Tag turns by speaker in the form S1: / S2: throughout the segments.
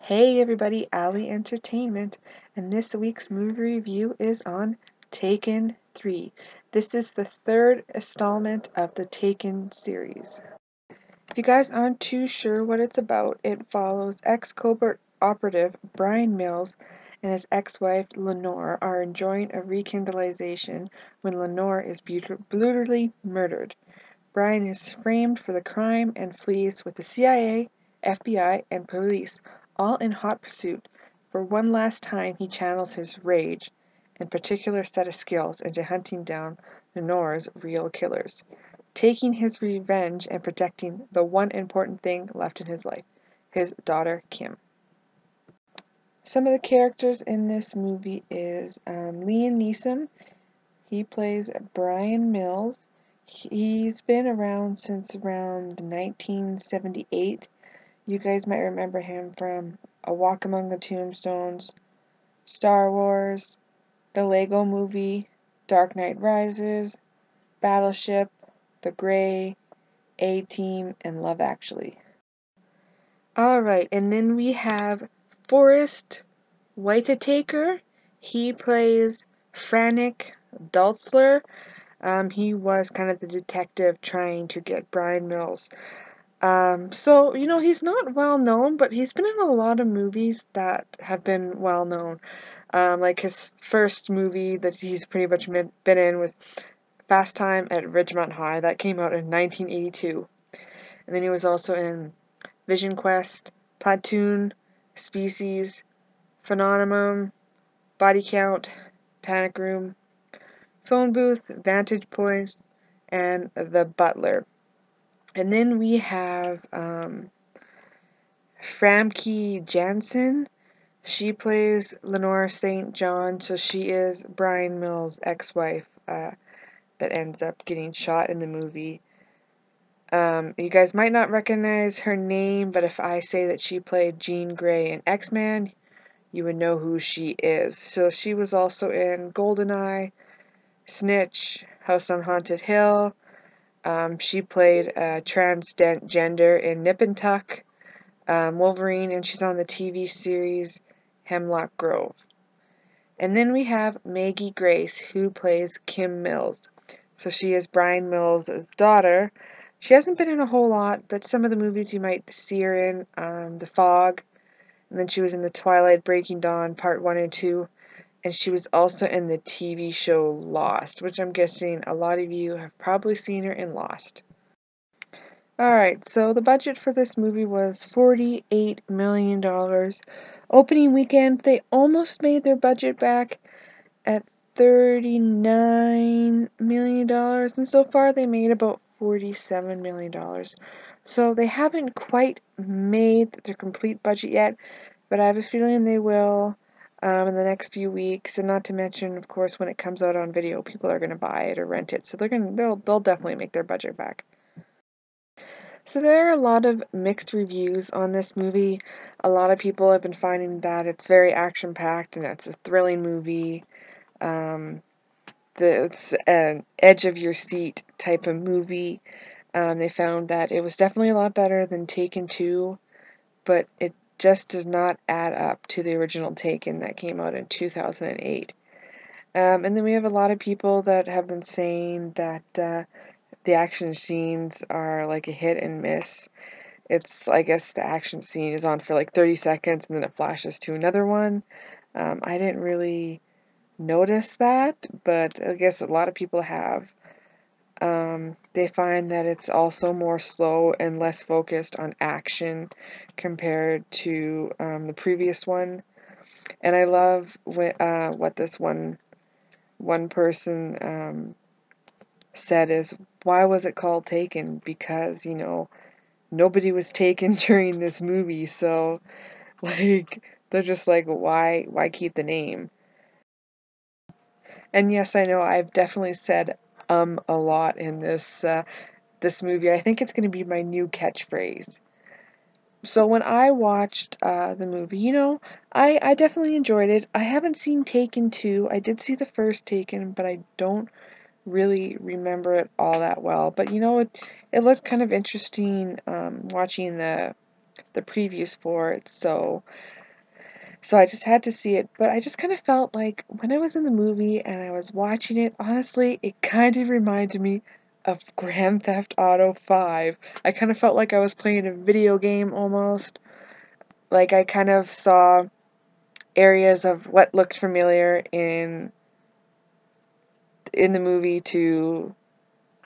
S1: Hey everybody, Ali Entertainment, and this week's movie review is on Taken 3. This is the third installment of the Taken series. If you guys aren't too sure what it's about, it follows ex-covert operative Brian Mills and his ex-wife Lenore are enjoying a rekindlization when Lenore is brutally murdered. Brian is framed for the crime and flees with the CIA, FBI, and police all in hot pursuit. For one last time he channels his rage and particular set of skills into hunting down Lenore's real killers, taking his revenge and protecting the one important thing left in his life, his daughter Kim. Some of the characters in this movie is Liam Neeson. He plays Brian Mills. He's been around since around 1978. You guys might remember him from A Walk Among the Tombstones, Star Wars, the Lego Movie, Dark Knight Rises, Battleship, The Grey, A-Team, and Love Actually. Alright, and then we have Forrest Whitaker. He plays Frank Dulzler. He was kind of the detective trying to get Brian Mills. He's not well known, but he's been in a lot of movies that have been well known. Like his first movie that he's pretty much been in was Fast Time at Ridgemont High. That came out in 1982. And then he was also in Vision Quest, Platoon, Species, Phenomenon, Body Count, Panic Room, Phone Booth, Vantage Point, and The Butler. And then we have Famke Janssen. She plays Lenore St. John, so she is Brian Mills' ex-wife that ends up getting shot in the movie. You guys might not recognize her name, but if I say that she played Jean Grey in X-Men, you would know who she is. So she was also in GoldenEye, Snitch, House on Haunted Hill. She played transgender in Nip and Tuck, Wolverine, and she's on the TV series Hemlock Grove. And then we have Maggie Grace, who plays Kim Mills. So she is Brian Mills' daughter. She hasn't been in a whole lot, but some of the movies you might see her in, The Fog, and then she was in The Twilight Breaking Dawn Part 1 and 2, and she was also in the TV show Lost, which I'm guessing a lot of you have probably seen her in Lost. Alright, so the budget for this movie was $48 million. Opening weekend, they almost made their budget back at $39 million, and so far they made about $47 million. So they haven't quite made their complete budget yet, but I have a feeling they will in the next few weeks, and not to mention, of course, when it comes out on video, people are going to buy it or rent it, so they'll definitely make their budget back. So there are a lot of mixed reviews on this movie. A lot of people have been finding that it's very action-packed and it's a thrilling movie. It's an edge-of-your-seat type of movie. They found that it was definitely a lot better than Taken 2, but it just does not add up to the original Taken that came out in 2008. And then we have a lot of people that have been saying that the action scenes are like a hit and miss. I guess the action scene is on for like 30 seconds and then it flashes to another one. I didn't really notice that, but I guess a lot of people have. They find that it's also more slow and less focused on action compared to the previous one. And I love what this one person said is, why was it called Taken? Because, nobody was taken during this movie, so, like, they're just like, why keep the name? And yes, I know I've definitely said a lot in this movie. I think it's going to be my new catchphrase. So when I watched the movie, I definitely enjoyed it. I haven't seen Taken 2. I did see the first Taken, but I don't really remember it all that well. But it looked kind of interesting watching the previews for it. So So I just had to see it, but I just kind of felt like when I was in the movie and I was watching it, honestly, it kind of reminded me of Grand Theft Auto 5. I kind of felt like I was playing a video game almost. Like I kind of saw areas of what looked familiar in the movie to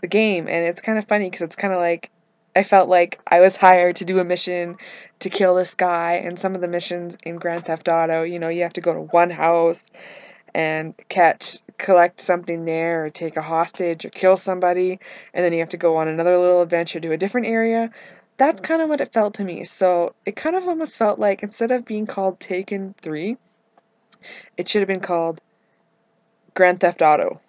S1: the game, and it's kind of funny because it's kind of like I felt like I was hired to do a mission to kill this guy, and some of the missions in Grand Theft Auto, you know, you have to go to one house and collect something there, or take a hostage, or kill somebody, and then you have to go on another little adventure to a different area. That's kind of what it felt to me. So it kind of almost felt like instead of being called Taken 3, it should have been called Grand Theft Auto.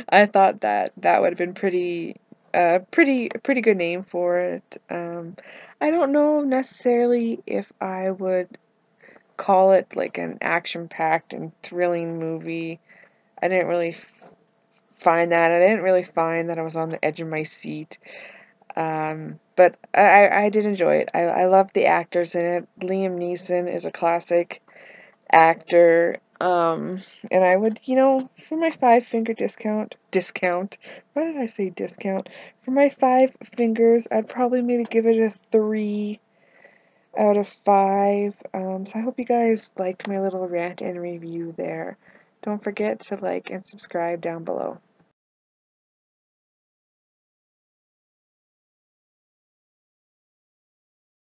S1: I thought that that would have been pretty good name for it. I don't know necessarily if I would call it like an action-packed and thrilling movie. I didn't really find that. I didn't really find that I was on the edge of my seat. But I did enjoy it. I love the actors in it. Liam Neeson is a classic actor. And I would, you know, for my 5 finger discount, why did I say discount? For my 5 fingers, I'd probably maybe give it a 3 out of 5. So I hope you guys liked my little rant and review there. Don't forget to like and subscribe down below.